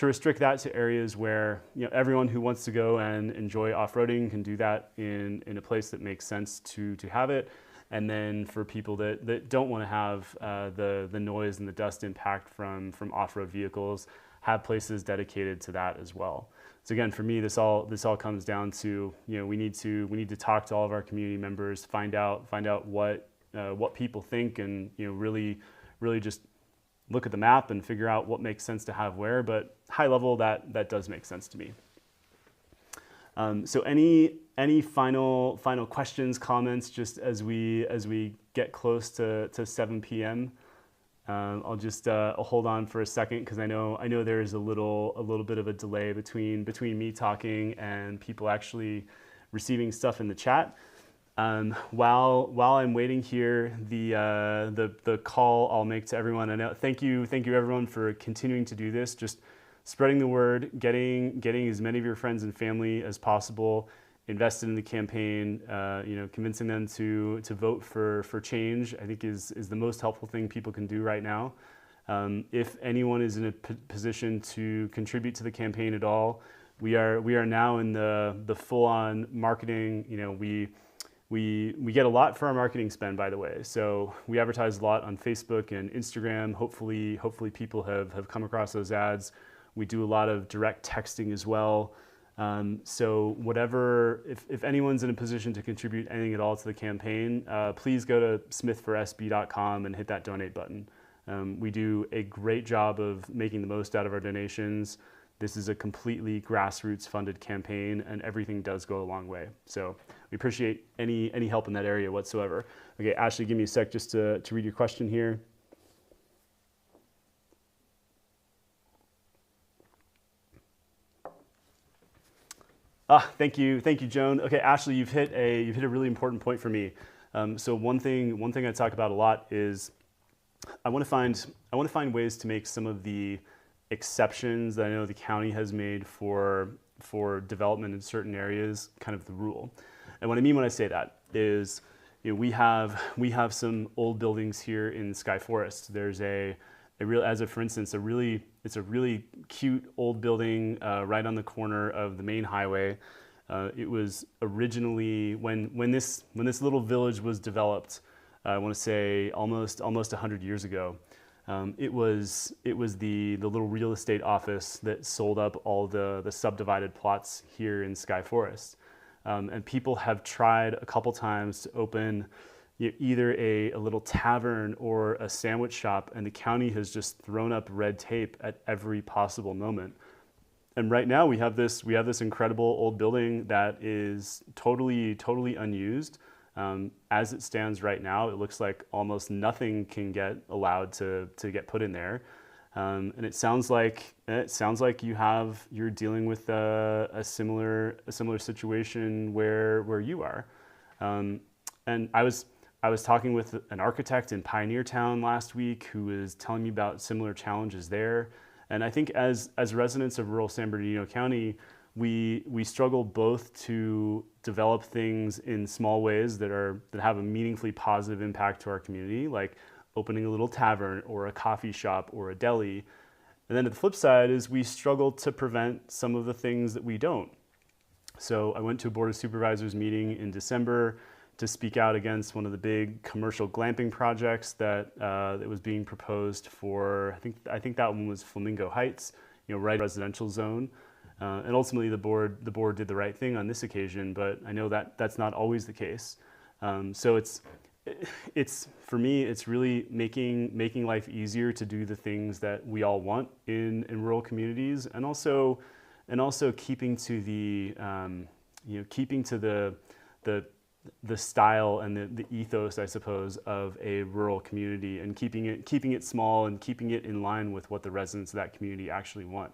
restrict that to areas where everyone who wants to go and enjoy off-roading can do that in a place that makes sense to have it. And then for people that don't want to have the noise and the dust impact from off-road vehicles, have places dedicated to that as well. So again, for me, this all comes down to we need to talk to all of our community members, find out what people think, and really just look at the map and figure out what makes sense to have where. But high level, that does make sense to me. So any final questions, comments, just as we get close to 7 p.m. I'll just hold on for a second, because I know there's a little bit of a delay between me talking and people actually receiving stuff in the chat. While I'm waiting here, the call I'll make to everyone. I know, thank you everyone for continuing to do this. Just spreading the word, getting as many of your friends and family as possible invested in the campaign. Convincing them to vote for change, I think is the most helpful thing people can do right now. If anyone is in a position to contribute to the campaign at all, we are now in the full-on marketing. We get a lot for our marketing spend, by the way. So we advertise a lot on Facebook and Instagram. Hopefully people have come across those ads. We do a lot of direct texting as well. So if anyone's in a position to contribute anything at all to the campaign, please go to smithforsb.com and hit that donate button. We do a great job of making the most out of our donations. This is a completely grassroots funded campaign, and everything does go a long way. So we appreciate any help in that area whatsoever. Okay, Ashley, give me a sec just to read your question here. Thank you, Joan. Okay, Ashley, you've hit a really important point for me. So one thing I talk about a lot is I want to find ways to make some of the exceptions that I know the county has made for development in certain areas kind of the rule. And what I mean when I say that is, we have some old buildings here in Sky Forest. There's for instance, it's a really cute old building right on the corner of the main highway. It was originally when this little village was developed, I want to say almost 100 years ago. It was the little real estate office that sold up all the subdivided plots here in Sky Forest. And people have tried a couple times to open either a little tavern or a sandwich shop, and the county has just thrown up red tape at every possible moment. And right now we have this incredible old building that is totally unused. As it stands right now, it looks like almost nothing can get allowed to get put in there. And it sounds like you're dealing with a similar situation where you are. And I was talking with an architect in Pioneer Town last week who was telling me about similar challenges there. And I think as residents of rural San Bernardino County, we struggle both to develop things in small ways that have a meaningfully positive impact to our community, like opening a little tavern or a coffee shop or a deli. And then the flip side is we struggle to prevent some of the things that we don't. So I went to a Board of Supervisors meeting in December to speak out against one of the big commercial glamping projects that was being proposed for, I think that one was Flamingo Heights, right residential zone. And ultimately the board did the right thing on this occasion, but I know that that's not always the case. So it's for me, it's really making life easier to do the things that we all want in rural communities, and also keeping to the style and the ethos, I suppose, of a rural community, and keeping it small and keeping it in line with what the residents of that community actually want.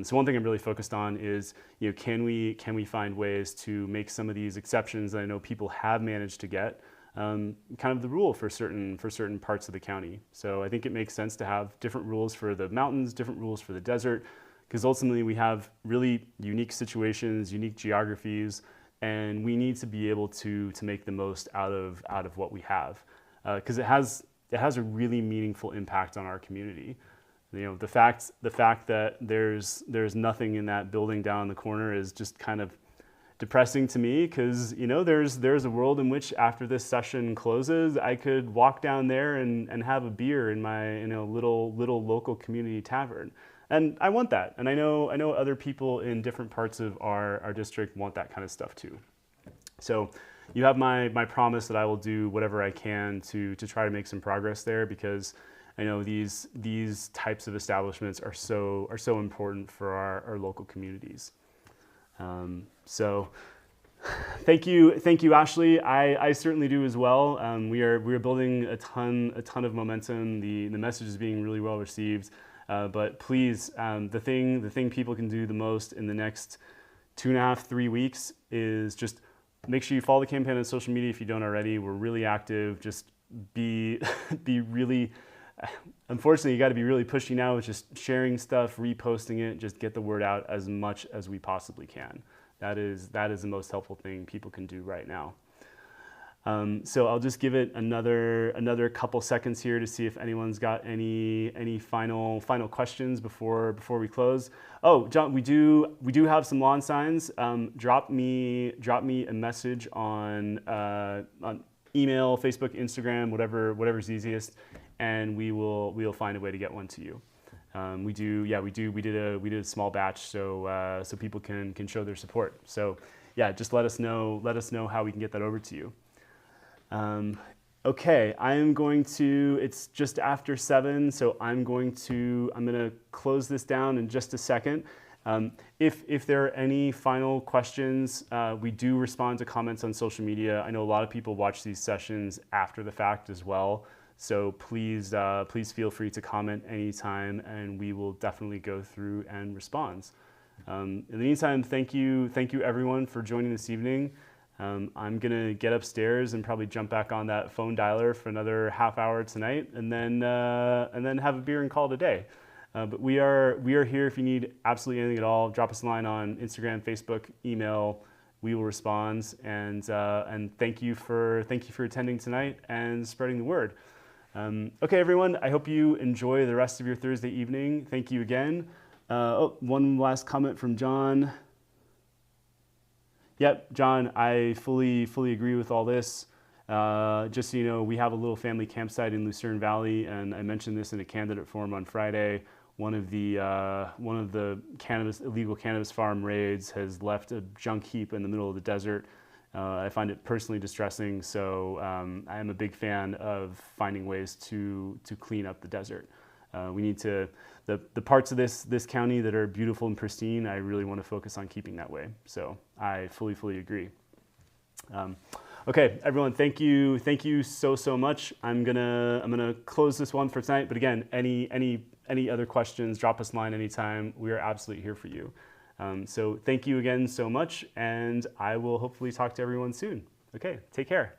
So one thing I'm really focused on is, can we find ways to make some of these exceptions that I know people have managed to get kind of the rule for certain parts of the county. So I think it makes sense to have different rules for the mountains, different rules for the desert, because ultimately we have really unique situations, unique geographies, and we need to be able to make the most out of what we have, because it has a really meaningful impact on our community. The fact that there's nothing in that building down the corner is just kind of depressing to me, because there's a world in which after this session closes, I could walk down there and have a beer in my little local community tavern, and I want that. And I know other people in different parts of our district want that kind of stuff too. So you have my promise that I will do whatever I can to try to make some progress there, because I know these types of establishments are so important for our local communities. So thank you, Ashley. I certainly do as well. We are building a ton of momentum. The message is being really well received. But please, the thing people can do the most in the next 2.5, 3 weeks is just make sure you follow the campaign on social media if you don't already. We're really active. Just be really. Unfortunately, you got to be really pushy now with just sharing stuff, reposting it, just get the word out as much as we possibly can. That is the most helpful thing people can do right now. So I'll just give it another couple seconds here to see if anyone's got any final questions before we close. Oh, John, we do have some lawn signs. Drop me a message on email, Facebook, Instagram, whatever's easiest, and we'll find a way to get one to you. We did a small batch so people can show their support. So yeah, just let us know how we can get that over to you. Okay, it's just after 7, so I'm gonna close this down in just a second. If there are any final questions, we do respond to comments on social media. I know a lot of people watch these sessions after the fact as well. So please feel free to comment anytime, and we will definitely go through and respond. In the meantime, thank you everyone for joining this evening. I'm gonna get upstairs and probably jump back on that phone dialer for another half hour tonight, and then have a beer and call it a day. But we are here if you need absolutely anything at all. Drop us a line on Instagram, Facebook, email. We will respond. And thank you for attending tonight and spreading the word. Okay, everyone. I hope you enjoy the rest of your Thursday evening. Thank you again. One last comment from John. Yep, John, I fully agree with all this. Just so you know, we have a little family campsite in Lucerne Valley, and I mentioned this in a candidate forum on Friday. One of the illegal cannabis farm raids has left a junk heap in the middle of the desert. I find it personally distressing, so I am a big fan of finding ways to clean up the desert. We need to, the parts of this county that are beautiful and pristine, I really want to focus on keeping that way. So I fully agree. Okay, everyone, thank you so much. I'm gonna close this one for tonight. But again, any other questions, drop us a line anytime. We are absolutely here for you. So thank you again so much, and I will hopefully talk to everyone soon. Okay, take care.